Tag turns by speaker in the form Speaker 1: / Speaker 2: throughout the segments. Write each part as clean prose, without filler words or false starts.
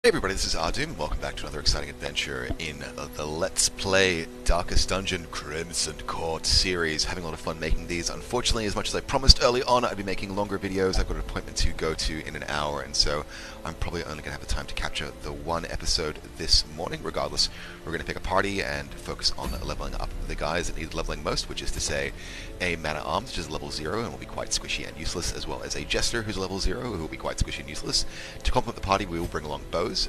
Speaker 1: Everybody, this is Ahdoom, and welcome back to another exciting adventure in the Let's Play Darkest Dungeon Crimson Court series. Having a lot of fun making these. Unfortunately, as much as I promised early on, I'd be making longer videos. I've got an appointment to go to in an hour, and so I'm probably only going to have the time to capture the one episode this morning. Regardless, we're going to pick a party and focus on leveling up the guys that need leveling most, which is to say a man-at-arms, which is level 0 and will be quite squishy and useless, as well as a jester who's level 0 who will be quite squishy and useless. To complement the party, we will bring along bows,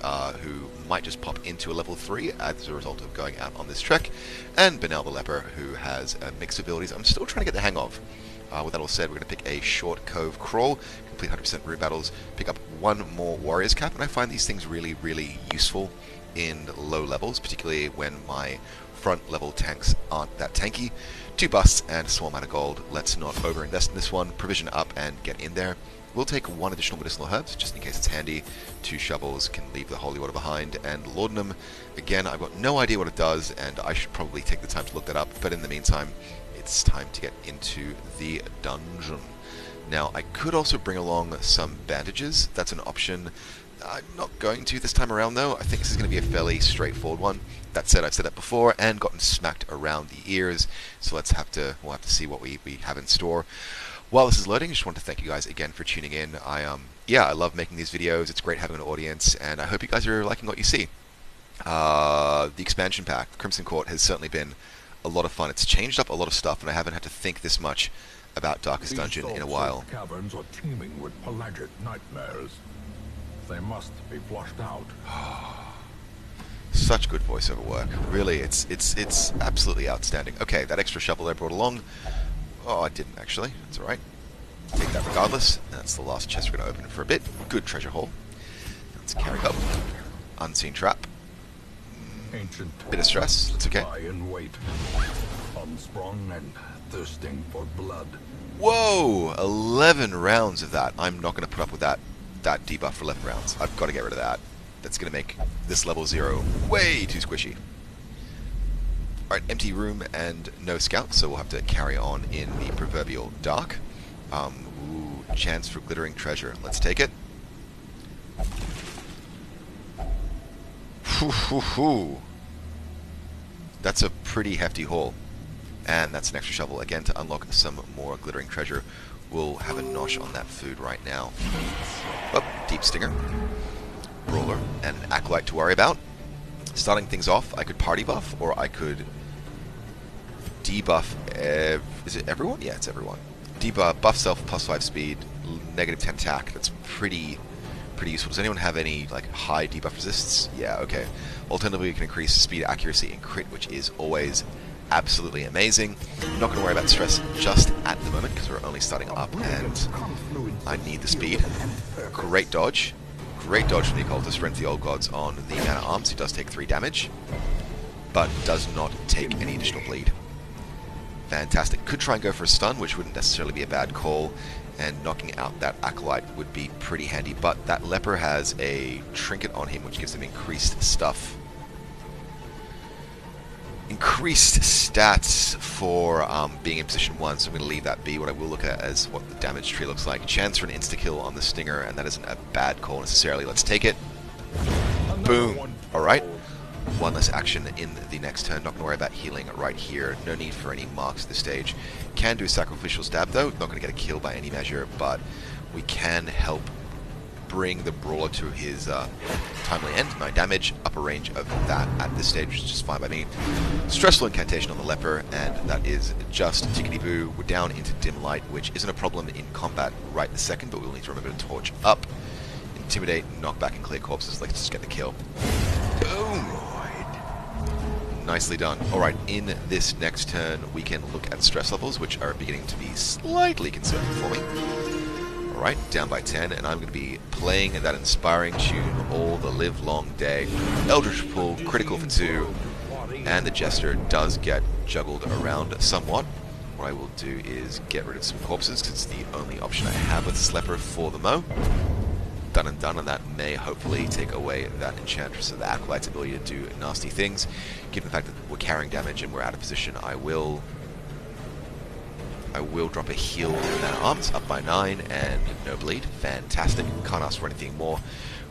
Speaker 1: who might just pop into a level 3 as a result of going out on this trek, and Benel the Leper, who has mixed abilities I'm still trying to get the hang of. With that all said, we're going to pick a short cove crawl, complete 100% room battles, pick up one more warrior's cap, and I find these things really, really useful in low levels, particularly when my front level tanks aren't that tanky. 2 busts and a small amount of gold. Let's not over-invest in this one. Provision up and get in there. We'll take 1 additional medicinal herbs, just in case it's handy. 2 shovels can leave the holy water behind. And laudanum, again, I've got no idea what it does, and I should probably take the time to look that up. But in the meantime, it's time to get into the dungeon. Now, I could also bring along some bandages. That's an option. I'm not going to this time around, though. I think this is going to be a fairly straightforward one. That said, I've said that before and gotten smacked around the ears, so we'll have to see what we have in store. While this is loading, I just want to thank you guys again for tuning in. I love making these videos. It's great having an audience, and I hope you guys are liking what you see. The expansion pack, Crimson Court, has certainly been a lot of fun. It's changed up a lot of stuff, and I haven't had to think this much about Darkest Dungeon in a while.
Speaker 2: These caverns are teeming with pelagic nightmares. They must be flushed out.
Speaker 1: Such good voiceover work. Really, it's absolutely outstanding. Okay, that extra shovel I brought along. Oh, I didn't actually. That's alright. Take that regardless. That's the last chest we're going to open for a bit. Good treasure haul. Let's carry up. Unseen trap. Bit of stress. It's okay.
Speaker 2: In wait, unsprung and thirsting for blood.
Speaker 1: Whoa! 11 rounds of that. I'm not going to put up with that debuff for 11 rounds. I've got to get rid of that. That's going to make this level 0 way too squishy. Alright, empty room and no scout, so we'll have to carry on in the proverbial dark. Ooh, chance for glittering treasure. Let's take it. That's a pretty hefty haul. And that's an extra shovel, again, to unlock some more glittering treasure. We'll have a nosh on that food right now. Oh, deep stinger. Brawler, and an acolyte to worry about. Starting things off, I could party buff, or I could debuff. Is it everyone? Yeah, it's everyone. Debuff, buff self, +5 speed, -10 attack. That's pretty useful. Does anyone have any high debuff resists? Yeah, okay. Alternatively, we can increase speed, accuracy, and crit, which is always absolutely amazing. I'm not going to worry about stress just at the moment because we're only starting up, and I need the speed. Great dodge. Great dodge from the occultist, Rent the Old Gods on the man-at-arms, who does take 3 damage, but does not take any additional bleed. Fantastic. Could try and go for a stun, which wouldn't necessarily be a bad call, and knocking out that acolyte would be pretty handy, but that leper has a trinket on him, which gives him increased stuff. Increased stats for being in position 1, so I'm going to leave that be. What I will look at is what the damage tree looks like. Chance for an insta-kill on the stinger, and that isn't a bad call necessarily. Let's take it. Boom. Alright. One less action in the next turn. Not going to worry about healing right here. No need for any marks at this stage. Can do a sacrificial stab, though. Not going to get a kill by any measure, but we can help bring the brawler to his timely end. 9 damage, upper range of that at this stage, which is just fine by me. Stressful incantation on the leper, and that is just tickety-boo. We're down into dim light, which isn't a problem in combat right this second, but we'll need to remember to torch up. Intimidate, knock back, and clear corpses. Let's just get the kill. Boom! Nicely done. Alright, in this next turn, we can look at stress levels, which are beginning to be slightly concerning for me. Alright, down by 10, and I'm going to be playing that inspiring tune all the live long day. Eldritch Pull, critical for 2, and the Jester does get juggled around somewhat. What I will do is get rid of some corpses, because it's the only option I have with this leper for the mo. Done and done, and that may hopefully take away that Enchantress of the Acolyte's ability to do nasty things. Given the fact that we're carrying damage and we're out of position, I will drop a heal in that arms, up by 9, and no bleed. Fantastic. Can't ask for anything more.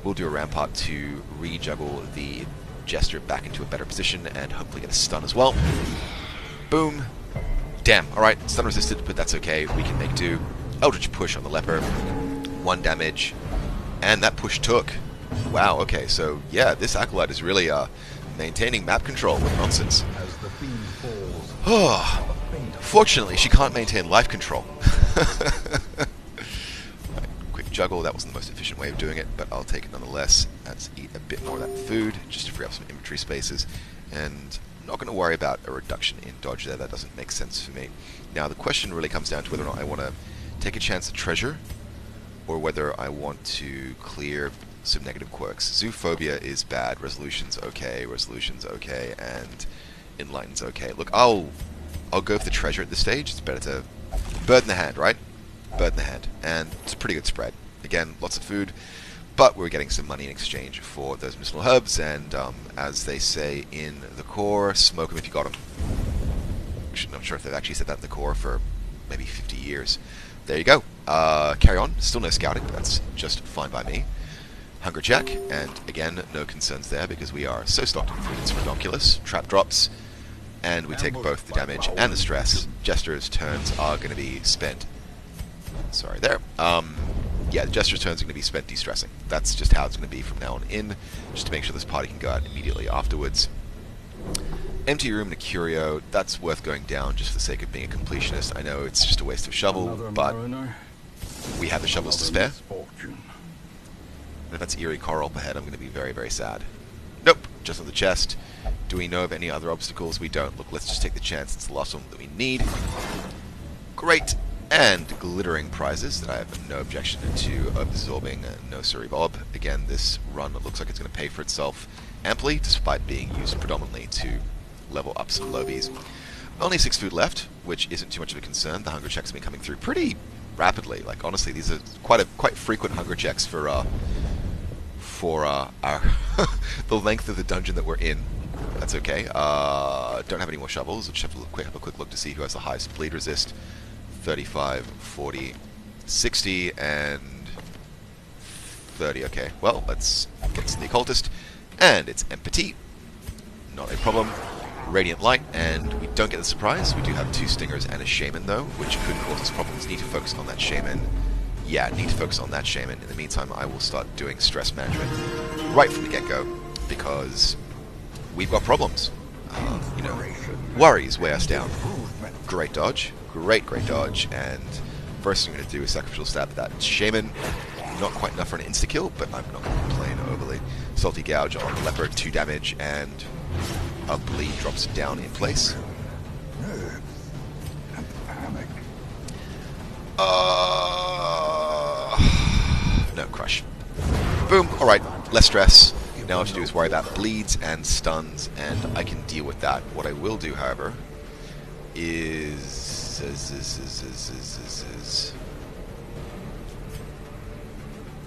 Speaker 1: We'll do a rampart to re-juggle the Jester back into a better position and hopefully get a stun as well. Boom. Damn, alright, stun resisted, but that's okay. We can make do. Eldritch Push on the Leper. 1 damage. And that push took. Wow, okay, so yeah, this Acolyte is really maintaining map control with nonsense. Oh, fortunately, she can't maintain life control. Right, quick juggle, that wasn't the most efficient way of doing it, but I'll take it nonetheless. Let's eat a bit more of that food, just to free up some inventory spaces. And I'm not going to worry about a reduction in dodge there, that doesn't make sense for me. Now, the question really comes down to whether or not I want to take a chance at treasure, or whether I want to clear some negative quirks. Zoophobia is bad, Resolution's okay, and Enlighten's okay. Look, I'll go for the treasure at this stage. It's better to bird in the hand, right? Bird in the hand. And it's a pretty good spread. Again, lots of food, but we're getting some money in exchange for those medicinal herbs, and as they say in the core, smoke them if you got them. I'm not sure if they've actually said that in the core for maybe 50 years. There you go. Carry on. Still no scouting, but that's just fine by me. Hunger check, and again, no concerns there because we are so stocked in food, it's ridiculous. Trap drops, and we take both the damage and the stress. Jester's turns are going to be spent. Sorry there. Yeah, the Jester's turns are going to be spent de-stressing. That's just how it's going to be from now on in, just to make sure this party can go out immediately afterwards. Empty room and a curio, that's worth going down just for the sake of being a completionist. I know it's just a waste of shovel, but we have the shovels to spare. And if that's eerie coral up ahead, I'm going to be very, very sad. Nope, just on the chest. Do we know of any other obstacles? We don't. Look, let's just take the chance. It's the last one that we need. Great. And glittering prizes that I have no objection to absorbing. No sorry, Bob. Again, this run looks like it's going to pay for itself amply, despite being used predominantly to level up some lobies. Only 6 food left, which isn't too much of a concern. The hunger checks have been coming through pretty rapidly. Like, honestly, these are quite frequent hunger checks for our the length of the dungeon that we're in. That's okay. Don't have any more shovels. I'll just have a quick look to see who has the highest bleed resist. 35, 40, 60, and 30. Okay, well, let's get to the occultist. And it's empty. Not a problem. Radiant light, and we don't get the surprise. We do have 2 stingers and a shaman, though, which could cause us problems. Need to focus on that shaman. Yeah, need to focus on that shaman. In the meantime, I will start doing stress management right from the get-go, because we've got problems. You know, worries weigh us down. Great dodge. Great dodge. And first thing I'm going to do is sacrificial stab at that shaman. Not quite enough for an insta-kill, but I'm not going to complain overly. Salty gouge on the leopard, 2 damage, and a bleed drops down in place. No, crush. Boom. Alright, less stress. Now what I have to do is worry about bleeds and stuns, and I can deal with that. What I will do, however, is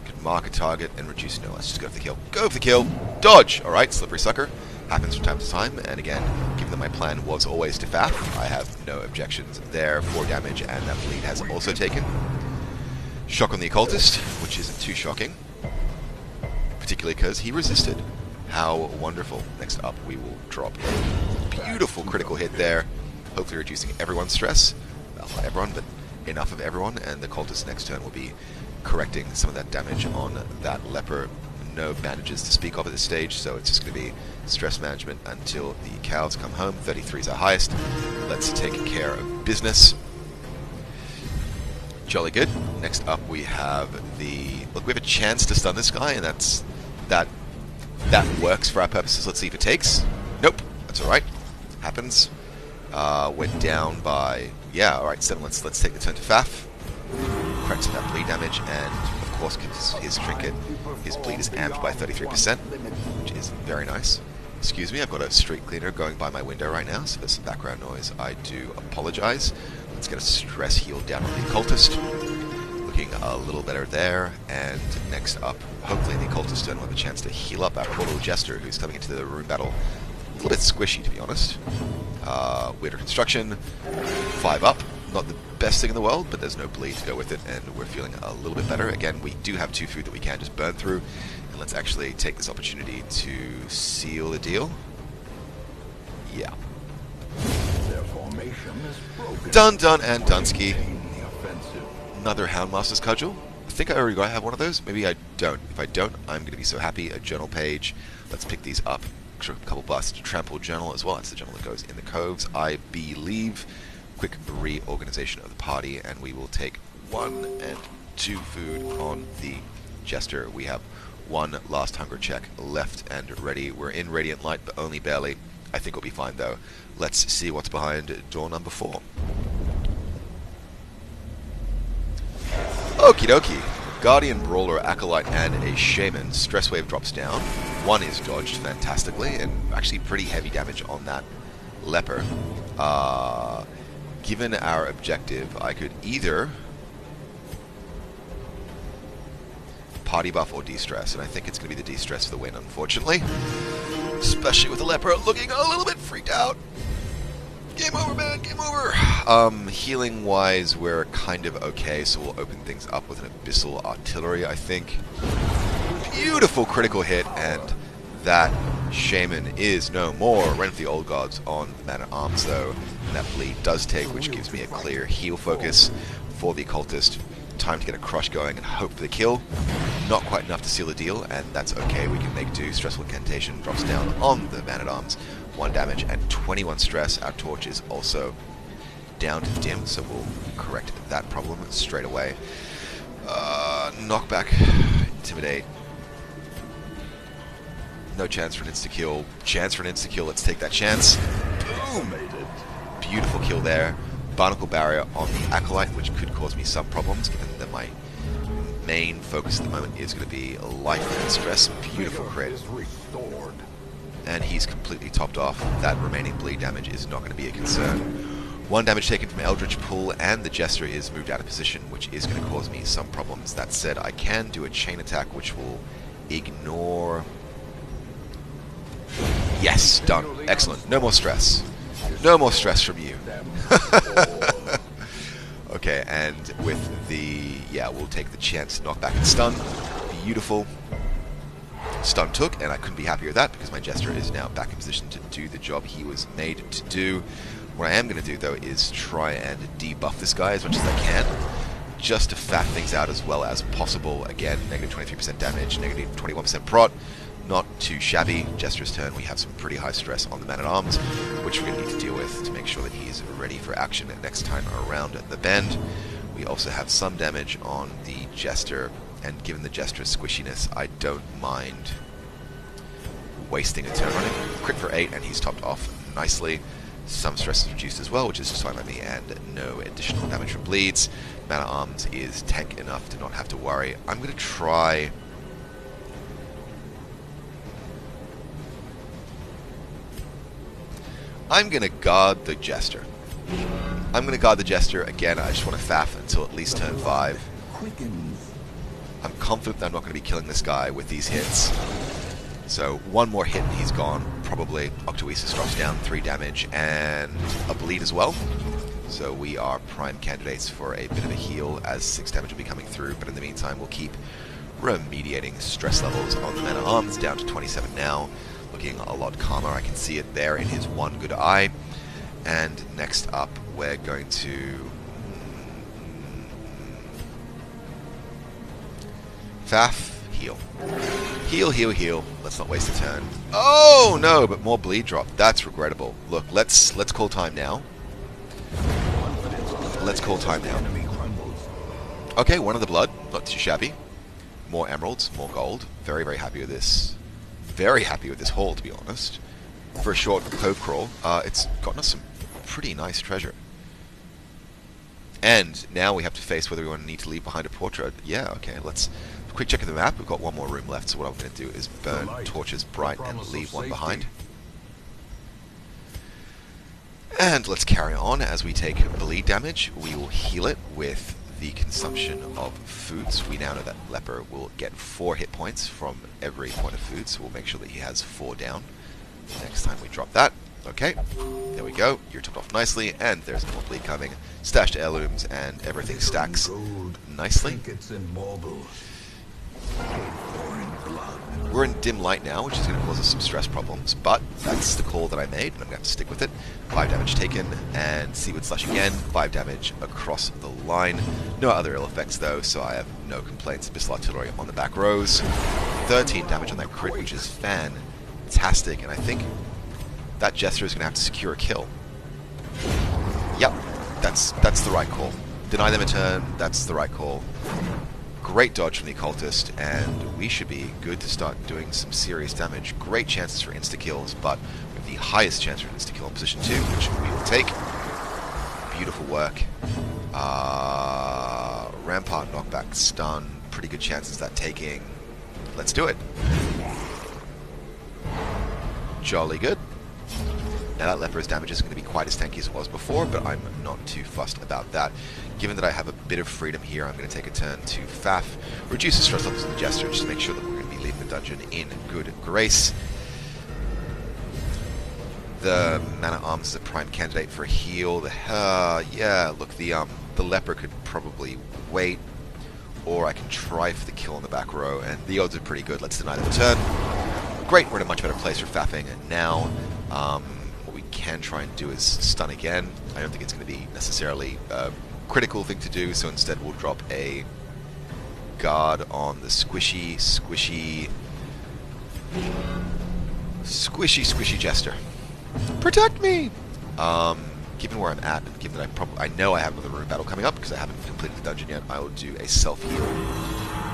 Speaker 1: could mark a target and reduce. No, let's just go for the kill. Go for the kill. Dodge. Alright, slippery sucker. Happens from time to time, and again, given that my plan was always to faff, I have no objections there. 4 damage, and that bleed has also taken. Shock on the occultist, which isn't too shocking, particularly because he resisted. How wonderful. Next up, we will drop a beautiful critical hit there, hopefully reducing everyone's stress. Well, not everyone, but enough of everyone, and the cultist next turn will be correcting some of that damage on that leper. No bandages to speak of at this stage, so it's just going to be stress management until the cows come home. 33 is our highest. Let's take care of business. Jolly good. Next up we have the... Look, we have a chance to stun this guy, and that works for our purposes. Let's see if it takes. Nope. That's alright. Happens. Went down by... Yeah, alright, 7. Let's take the turn to Faf. Corrects that bleed damage, and of course, because his trinket, his bleed is amped by 33%, which is very nice. Excuse me, I've got a street cleaner going by my window right now, so there's some background noise. I do apologize. Let's get a stress heal down on the occultist. Looking a little better there, and next up, hopefully the occultist turn will have a chance to heal up our poor little jester who's coming into the room battle. A little bit squishy, to be honest. Weirder construction, 5 up. Not the best thing in the world, but there's no bleed to go with it, and we're feeling a little bit better. Again, we do have 2 food that we can just burn through, and let's actually take this opportunity to seal the deal. Yeah.
Speaker 2: Their formation is broken.
Speaker 1: Done and Dunsky.
Speaker 2: Maintain the offensive.
Speaker 1: Another Houndmaster's Cudgel. I think I already have one of those. Maybe I don't. If I don't, I'm going to be so happy. A journal page. Let's pick these up. A couple busts. Trample journal as well. It's the journal that goes in the coves, I believe. Quick reorganization of the party, and we will take 1 and 2 food on the Jester. We have 1 last hunger check left and ready. We're in Radiant Light, but only barely. I think we'll be fine, though. Let's see what's behind door number 4. Okie dokie. Guardian, Brawler, Acolyte, and a Shaman. Stress Wave drops down. 1 is dodged fantastically, and actually pretty heavy damage on that Leper. Given our objective, I could either party buff or de-stress, and I think it's going to be the de-stress for the win, unfortunately. Especially with the Leper looking a little bit freaked out. Game over, man, game over! Healing-wise, we're kind of okay, so we'll open things up with an Abyssal Artillery, I think. Beautiful critical hit, and that Shaman is no more. Reign of the Old Gods on the Man-at-Arms, though, and that bleed does take, which gives me a clear heal focus for the Occultist. Time to get a crush going and hope for the kill. Not quite enough to seal the deal, and that's okay. We can make do. Stressful Incantation drops down on the Man-at-Arms. 1 damage and 21 stress. Our torch is also down to dim, so we'll correct that problem straight away. Knockback. Intimidate. No chance for an insta-kill. Chance for an insta-kill. Let's take that chance. Boom! Beautiful kill there. Barnacle Barrier on the Acolyte, which could cause me some problems, given that my main focus at the moment is going to be life and stress. Beautiful crit. And he's completely topped off. That remaining bleed damage is not going to be a concern. 1 damage taken from Eldritch Pool, and the Jester is moved out of position, which is going to cause me some problems. That said, I can do a chain attack, which will ignore... Yes, done. Excellent. No more stress. No more stress from you. Okay, and with the... Yeah, we'll take the chance to knock back and stun. Beautiful. Stun took, and I couldn't be happier with that because my Jester is now back in position to do the job he was made to do. What I am going to do, though, is try and debuff this guy as much as I can, just to fat things out as well as possible. Again, negative 23% damage, negative 21% prot. Not too shabby. Jester's turn. We have some pretty high stress on the Man-at-Arms, which we're going to need to deal with to make sure that he's ready for action next time around the bend. We also have some damage on the Jester, and given the Jester's squishiness, I don't mind wasting a turn on him. Crit for 8, and he's topped off nicely. Some stress is reduced as well, which is just fine by me, and no additional damage from bleeds. Man-at-Arms is tank enough to not have to worry. I'm going to try... I'm going to guard the Jester. I'm going to guard the Jester. Again, I just want to faff until at least turn 5. I'm confident that I'm not going to be killing this guy with these hits. So 1 more hit and he's gone. Probably. Octoesis drops down 3 damage and a bleed as well. So we are prime candidates for a bit of a heal as 6 damage will be coming through. But in the meantime, we'll keep remediating stress levels on the Man-at-Arms down to 27 now. Looking a lot calmer. I can see it there in his one good eye. And next up, we're going to... Faff, heal. Heal, heal, heal. Let's not waste a turn. Oh, no, but more bleed drop. That's regrettable. Look, let's call time now. Let's call time now. Okay, 1 of the blood. Not too shabby. More emeralds, more gold. Very, very happy with this. Very happy with this haul, to be honest. For a short cove crawl, it's gotten us some pretty nice treasure. And now we have to face whether we want to need to leave behind a portrait. Yeah, okay, let's... Quick check of the map. We've got 1 more room left, so what I'm going to do is burn torches bright and leave 1 behind. And let's carry on as we take bleed damage. We will heal it with the consumption of foods. We now know that Leper will get 4 hit points from every point of food, so we'll make sure that he has 4 down next time we drop that. Okay, there we go. You're topped off nicely, and there's more bleed coming. Stashed heirlooms, and everything stacks nicely. We're in dim light now, which is going to cause us some stress problems, but that's the call that I made, and I'm going to have to stick with it. 5 damage taken, and Seaward Slash again, 5 damage across the line. No other ill effects though, so I have no complaints. Missile Artillery on the back rows. 13 damage on that crit, which is fantastic, and I think that Jester is going to have to secure a kill. Yep, that's the right call. Deny them a turn, that's the right call. Great dodge from the Occultist, and we should be good to start doing some serious damage. Great chances for insta-kills, but with the highest chance for insta-kill in position 2, which we will take. Beautiful work. Rampart, knockback, stun. Pretty good chances that taking. Let's do it. Jolly good. Now that Leper's damage isn't going to be quite as tanky as it was before, but I'm not too fussed about that. Given that I have a bit of freedom here, I'm going to take a turn to Faf, reduce the stress levels of the Jester, just to make sure that we're going to be leaving the dungeon in good grace. The Man-at-Arms is a prime candidate for a heal. Yeah, look, the Leper could probably wait, or I can try for the kill on the back row, and the odds are pretty good. Let's deny them a turn. Great, we're in a much better place for faffing now. What we can try and do is stun again. I don't think it's going to be necessarily a critical thing to do, so instead we'll drop a guard on the squishy Jester. Protect me! Given where I'm at, and given that I know I have another room battle coming up, because I haven't completed the dungeon yet, I will do a self-heal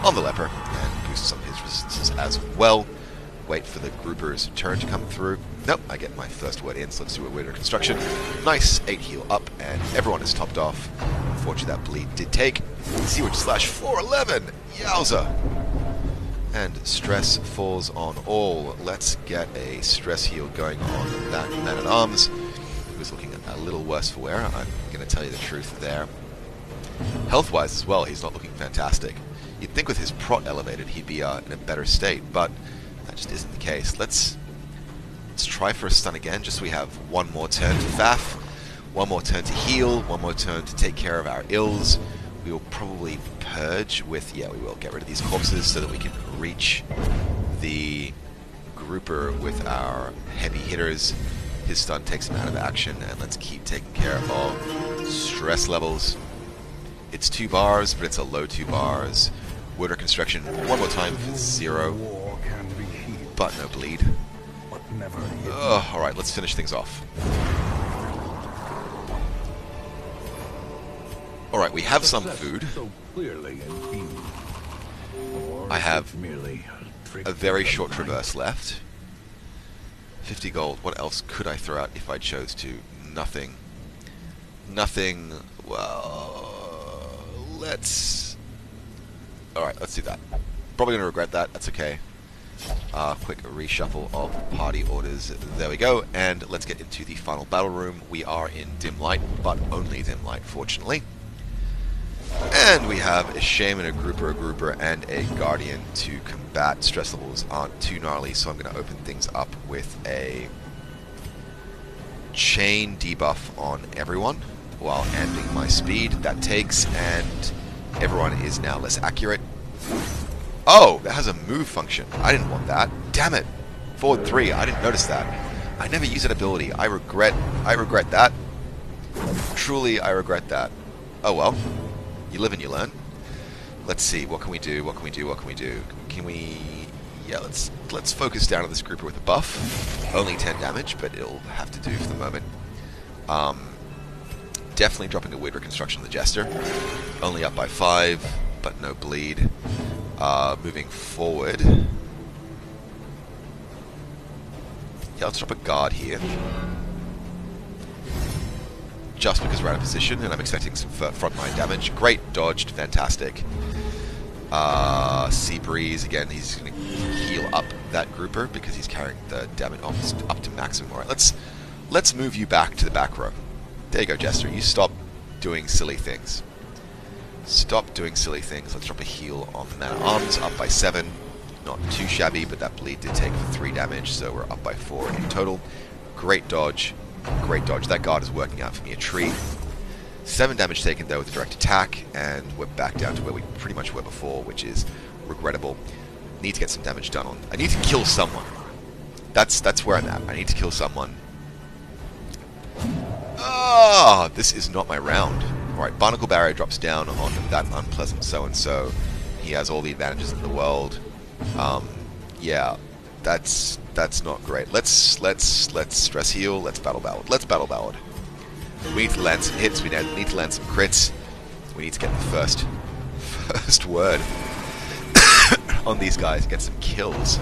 Speaker 1: on the Leper, and boost some of his resistances as well. Wait for the grouper's turn to come through. Nope, I get my first word in, so let's do a word of construction. Nice, 8 heal up, and everyone is topped off. Unfortunately, that bleed did take. Seaward Slash 411! Yowza! And stress falls on all. Let's get a stress heal going on that Man-at-Arms, who is looking a little worse for wear. I'm going to tell you the truth there. Health-wise as well, he's not looking fantastic. You'd think with his prot elevated, he'd be in a better state, but that just isn't the case. Let's try for a stun again, just so we have one more turn to faff, one more turn to heal, one more turn to take care of our ills. We will probably purge with, yeah, we will get rid of these corpses so that we can reach the grouper with our heavy hitters. His stun takes him out of action, and let's keep taking care of stress levels. It's 2 bars, but it's a low 2 bars. Word of construction one more time for 0. But no bleed. Alright, let's finish things off. Alright, we have some food. I have a very short traverse left. 50 gold. What else could I throw out if I chose to? Nothing. Nothing. Well, let's... Alright, let's do that. Probably going to regret that. That's okay. Quick reshuffle of party orders. There we go. And let's get into the final battle room. We are in dim light, but only dim light, fortunately. And we have a shaman, a grouper, and a guardian to combat. Stress levels aren't too gnarly, so I'm going to open things up with a chain debuff on everyone while amping my speed. That takes, and everyone is now less accurate. Oh, that has a move function. I didn't want that. Damn it. Forward 3. I didn't notice that. I never use an ability. I regret that. Truly, I regret that. Oh well. You live and you learn. Let's see. What can we do? Can we... Yeah, let's focus down on this grouper with a buff. Only 10 damage, but it'll have to do for the moment. Definitely dropping a weird reconstruction of the Jester. Only up by 5, but no bleed. Moving forward. Yeah, let's drop a guard here. Just because we're out of position, and I'm expecting some frontline damage. Great, dodged, fantastic. Sea Breeze, again, he's going to heal up that grouper because he's carrying the damage almost up to maximum. Alright, let's move you back to the back row. There you go, Jester. You stop doing silly things. Stop doing silly things. Let's drop a heal on the Man-at-Arms, up by 7. Not too shabby, but that bleed did take for 3 damage, so we're up by 4 in total. Great dodge. Great dodge. That guard is working out for me a treat. 7 damage taken, though, with a direct attack, and we're back down to where we pretty much were before, which is regrettable. Need to get some damage done on. I need to kill someone. That's where I'm at. I need to kill someone. Ah, this is not my round. Alright, Barnacle Barrier drops down on that unpleasant so-and-so. He has all the advantages in the world. Yeah, that's not great. Let's stress heal. Let's battle ballad. Let's battle ballad. We need to land some hits. We need to land some crits. We need to get the first word on these guys and get some kills.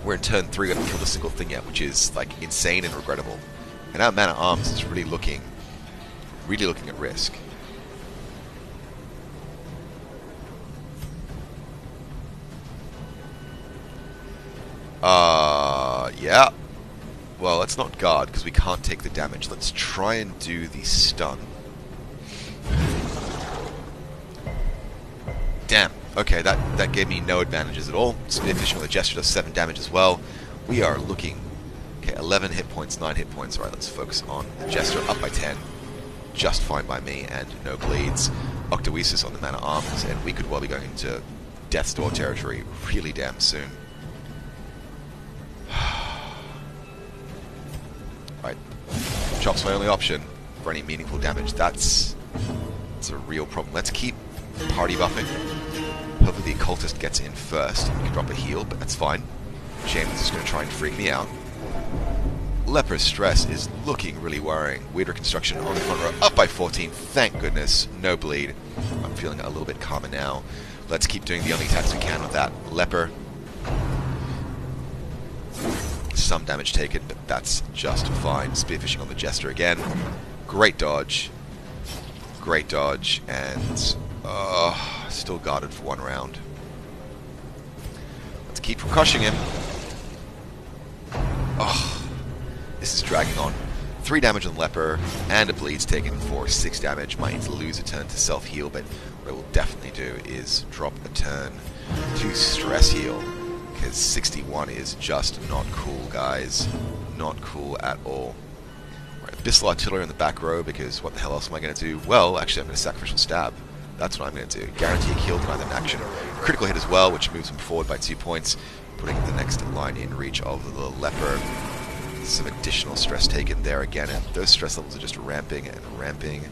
Speaker 1: We're in turn 3, we haven't killed a single thing yet, which is like insane and regrettable. And our man at arms is really looking at risk. Yeah. Well, let's not guard because we can't take the damage. Let's try and do the stun. Damn. Okay, that gave me no advantages at all. Spearfishing with a gesture does 7 damage as well. We are looking... Okay, 11 hit points, 9 hit points. Alright, let's focus on the Jester, up by 10. Just fine by me, and no bleeds. Octoesis on the man at arms, and we could well be going into Death's Door territory really damn soon. Right. Chop's my only option for any meaningful damage. That's a real problem. Let's keep party buffing. Hopefully the occultist gets in first. We can drop a heal, but that's fine. James is going to try and freak me out. Leper's stress is looking really worrying. Weird reconstruction on the front row, up by 14. Thank goodness. No bleed. I'm feeling a little bit calmer now. Let's keep doing the only attacks we can with that. Leper. Some damage taken, but that's just fine. Spearfishing on the Jester again. Great dodge. Great dodge, and still guarded for 1 round. Let's keep from crushing him. Oh, this is dragging on. 3 damage on Leper, and a bleed's taken for 6 damage. Might need to lose a turn to self-heal, but what I will definitely do is drop a turn to stress heal. Because 61 is just not cool, guys. Not cool at all. Right, Abyssal Artillery in the back row, because what the hell else am I going to do? Well, actually I'm going to Sacrificial Stab. That's what I'm going to do. Guarantee a kill, deny them action. Critical hit as well, which moves him forward by 2 points, putting the next line in reach of the Leper. Some additional stress taken there again, and those stress levels are just ramping and ramping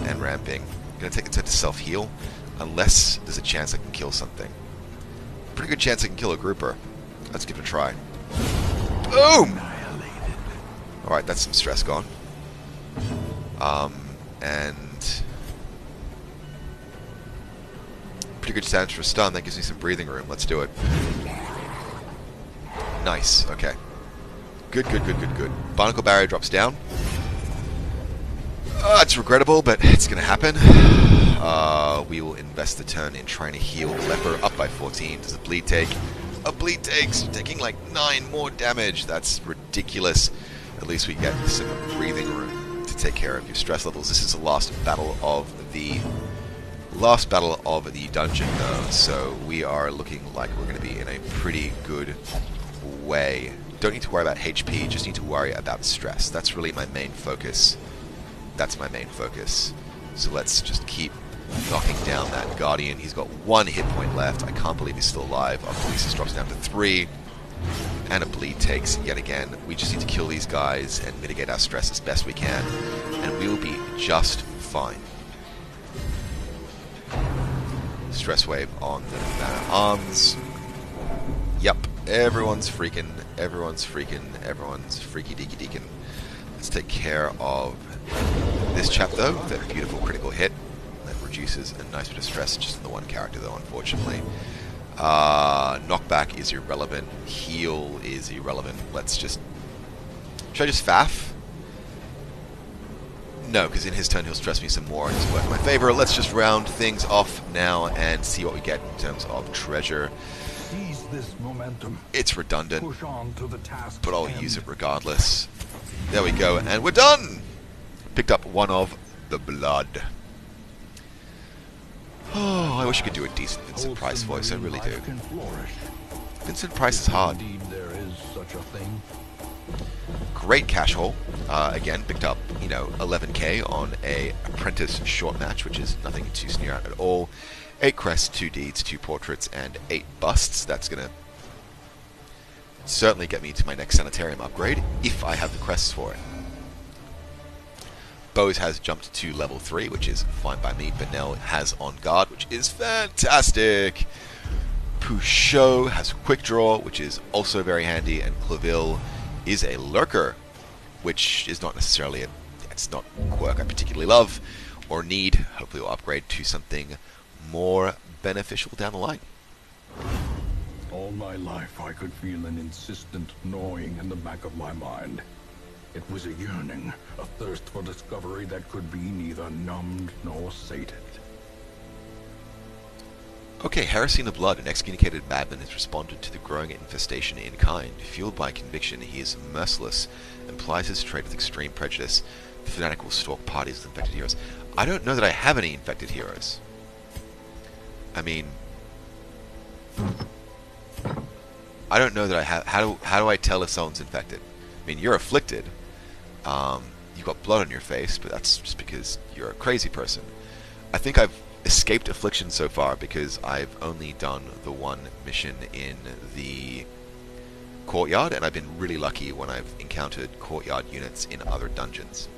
Speaker 1: and ramping. I'm going to take a turn to self-heal, unless there's a chance I can kill something. Pretty good chance I can kill a grouper. Let's give it a try. Boom! Alright, that's some stress gone. And... pretty good damage for a stun. That gives me some breathing room. Let's do it. Nice. Okay. Good, good, good, good, good. Barnacle Barrier drops down. It's regrettable, but it's going to happen. We will invest the turn in trying to heal the Leper, up by 14. Does a bleed take? A bleed takes, taking like 9 more damage. That's ridiculous. At least we get some breathing room to take care of your stress levels. This is the last battle of the dungeon, though, so we are looking like we're going to be in a pretty good way. Don't need to worry about HP, just need to worry about stress. That's really my main focus. That's my main focus. So let's just keep knocking down that Guardian. He's got 1 hit point left. I can't believe he's still alive. Our Police drops down to 3. And a bleed takes yet again. We just need to kill these guys and mitigate our stress as best we can. And we will be just fine. Stress wave on the man at arms. Yep. Everyone's freaking. Everyone's freaking. Everyone's freaky deaky deacon. Let's take care of this chap, though, with that beautiful critical hit. That reduces a nice bit of stress just in the one character, though, unfortunately. Knockback is irrelevant. Heal is irrelevant. Let's just... should I just faff? No, because in his turn he'll stress me some more and it's work in my favor. Let's just round things off now and see what we get in terms of treasure.
Speaker 2: Seize this momentum.
Speaker 1: It's redundant,
Speaker 2: Push on to the task
Speaker 1: but I'll
Speaker 2: end.
Speaker 1: use it regardless. There we go, and we're done! Picked up 1 of the blood. Oh, I wish I could do a decent Vincent Price voice, I really do.
Speaker 2: Can flourish.
Speaker 1: Vincent Price is hard.
Speaker 2: Indeed, there is such a thing.
Speaker 1: Great cash haul. Again, picked up, 11k on a apprentice short match, which is nothing to sneer at all. 8 crests, 2 deeds, 2 portraits, and 8 busts. That's going to certainly get me to my next sanitarium upgrade, if I have the crests for it. Bose has jumped to level 3, which is fine by me. Benel has on guard, which is fantastic. Pouchot has quick draw, which is also very handy, and Claville is a lurker, which is not necessarily it's not a quirk I particularly love or need. Hopefully we'll upgrade to something more beneficial down the line.
Speaker 2: All my life I could feel an insistent gnawing in the back of my mind. It was a yearning, a thirst for discovery that could be neither numbed nor sated.
Speaker 1: Okay, Heresy in the Blood, an excommunicated madman has responded to the growing infestation in kind. Fueled by conviction, he is merciless and plies his trade with extreme prejudice. The fanatic will stalk parties with infected heroes. I don't know that I have any infected heroes. I mean, I don't know that I have. How do I tell if someone's infected? I mean, you're afflicted. You've got blood on your face, but that's just because you're a crazy person. I think I've escaped affliction so far because I've only done the one mission in the courtyard, and I've been really lucky when I've encountered courtyard units in other dungeons.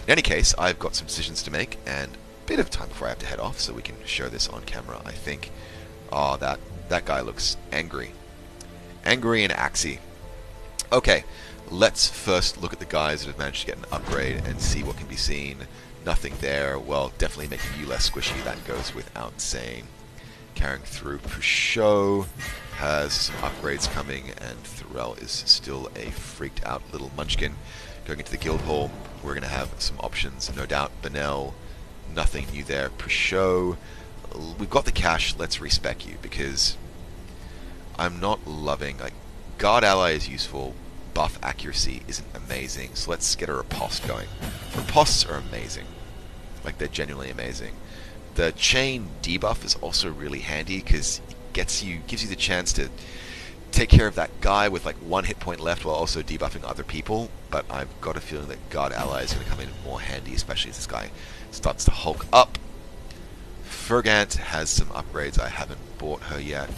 Speaker 1: In any case, I've got some decisions to make, and a bit of time before I have to head off, so we can show this on camera, I think. Oh, that guy looks angry. Angry and axy. Okay, let's first look at the guys that have managed to get an upgrade and see what can be seen. Nothing there. Well, definitely making you less squishy, that goes without saying. Carrying through, Pouchot has some upgrades coming, and Thorell is still a freaked out little munchkin. Going into the guild hall, we're going to have some options, no doubt. Benel, nothing new there. Pouchot, we've got the cash, let's respec you, because I'm not loving, like, guard ally is useful, buff accuracy isn't amazing, so let's get a riposte going. Ripostes are amazing. Like, they're genuinely amazing. The chain debuff is also really handy because it gives you the chance to take care of that guy with like 1 hit point left while also debuffing other people, but I've got a feeling that guard ally is going to come in more handy, especially as this guy starts to hulk up. Fergant has some upgrades. I haven't bought her yet.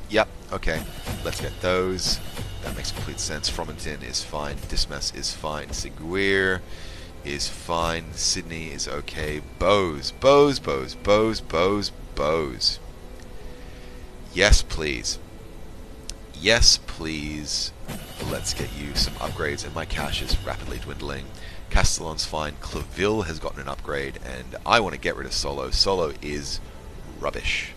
Speaker 1: Yep, okay, let's get those. That makes complete sense. Fromentin is fine. Dismas is fine. Seguir is fine. Sydney is okay. Bose. Yes, please. Yes, please. Let's get you some upgrades, and my cash is rapidly dwindling. Castellon's fine. Claville has gotten an upgrade, and I want to get rid of Solo. Solo is rubbish.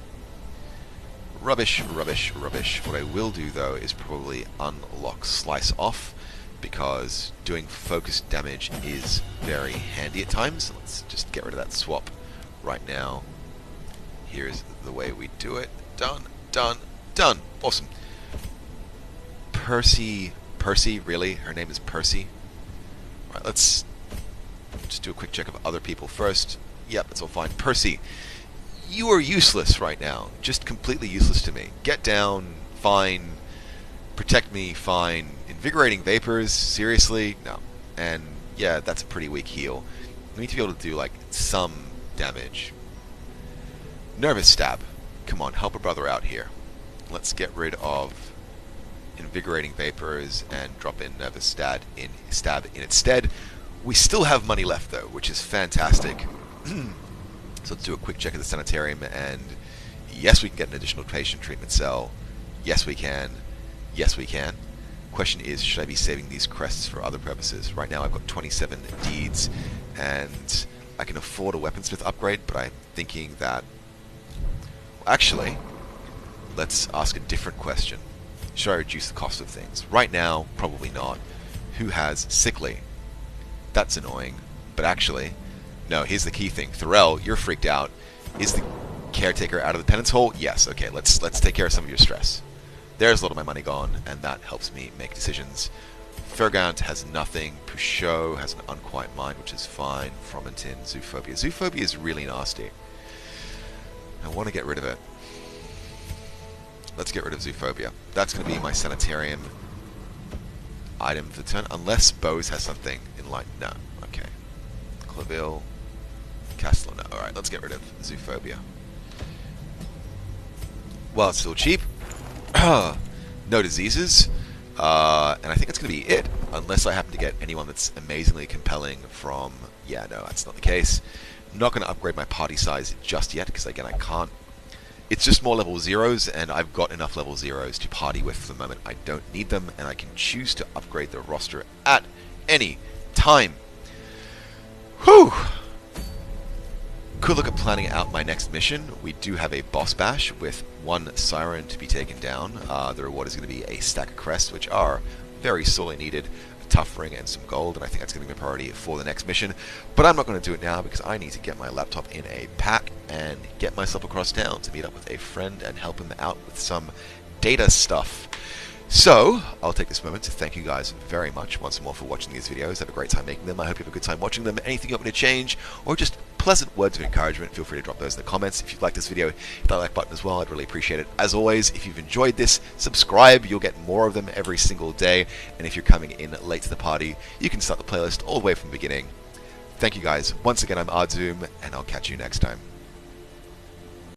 Speaker 1: Rubbish. What I will do, though, is probably unlock Slice Off, because doing focused damage is very handy at times. Let's just get rid of that swap right now. Here's the way we do it. Done. Awesome. Percy, really? Her name is Percy? Alright, let's just do a quick check of other people first. Yep, that's all fine. Percy, you are useless right now. Just completely useless to me. Get down, fine. Protect me, fine. Invigorating Vapors, seriously? No. And yeah, that's a pretty weak heal. We need to be able to do like some damage. Nervous Stab. Come on, help a brother out here. Let's get rid of Invigorating Vapors and drop in Nervous Stab in its stead. We still have money left though, which is fantastic. So let's do a quick check of the sanitarium, and yes, we can get an additional patient treatment cell. Yes, we can. Yes, we can. Question is, should I be saving these crests for other purposes? Right now I've got 27 deeds, and I can afford a weaponsmith upgrade, but I'm thinking that... Well, actually, let's ask a different question. Should I reduce the cost of things? Right now, probably not. Who has Sickly? That's annoying, but actually... No, here's the key thing. Thorell, you're freaked out. Is the caretaker out of the penance hole? Yes. Okay, let's take care of some of your stress. There's a lot of my money gone, and that helps me make decisions. Fergant has nothing. Pouchot has an unquiet mind, which is fine. Fromentin, Zoophobia. Zoophobia is really nasty. I want to get rid of it. Let's get rid of Zoophobia. That's going to be my sanitarium item for the turn, unless Bose has something in line. No. Okay. Claville. Castellano. Alright, let's get rid of Zoophobia. Well, it's still cheap. No diseases. And I think that's going to be it. Unless I happen to get anyone that's amazingly compelling from... Yeah, no, that's not the case. I'm not going to upgrade my party size just yet, because again, I can't. It's just more level 0s, and I've got enough level 0s to party with for the moment. I don't need them, and I can choose to upgrade the roster at any time. Whew! Could look at planning out my next mission. We do have a boss bash with 1 siren to be taken down. The reward is going to be a stack of crests, which are very sorely needed, a tough ring and some gold, and I think that's going to be a priority for the next mission. But I'm not going to do it now because I need to get my laptop in a pack and get myself across town to meet up with a friend and help him out with some data stuff. So, I'll take this moment to thank you guys very much once more for watching these videos. I have a great time making them. I hope you have a good time watching them. Anything you want me to change, or just pleasant words of encouragement, feel free to drop those in the comments. If you've liked this video, hit that like button as well. I'd really appreciate it. As always, if you've enjoyed this, subscribe. You'll get more of them every single day. And if you're coming in late to the party, you can start the playlist all the way from the beginning. Thank you guys. Once again, I'm Ahdoom, and I'll catch you next time.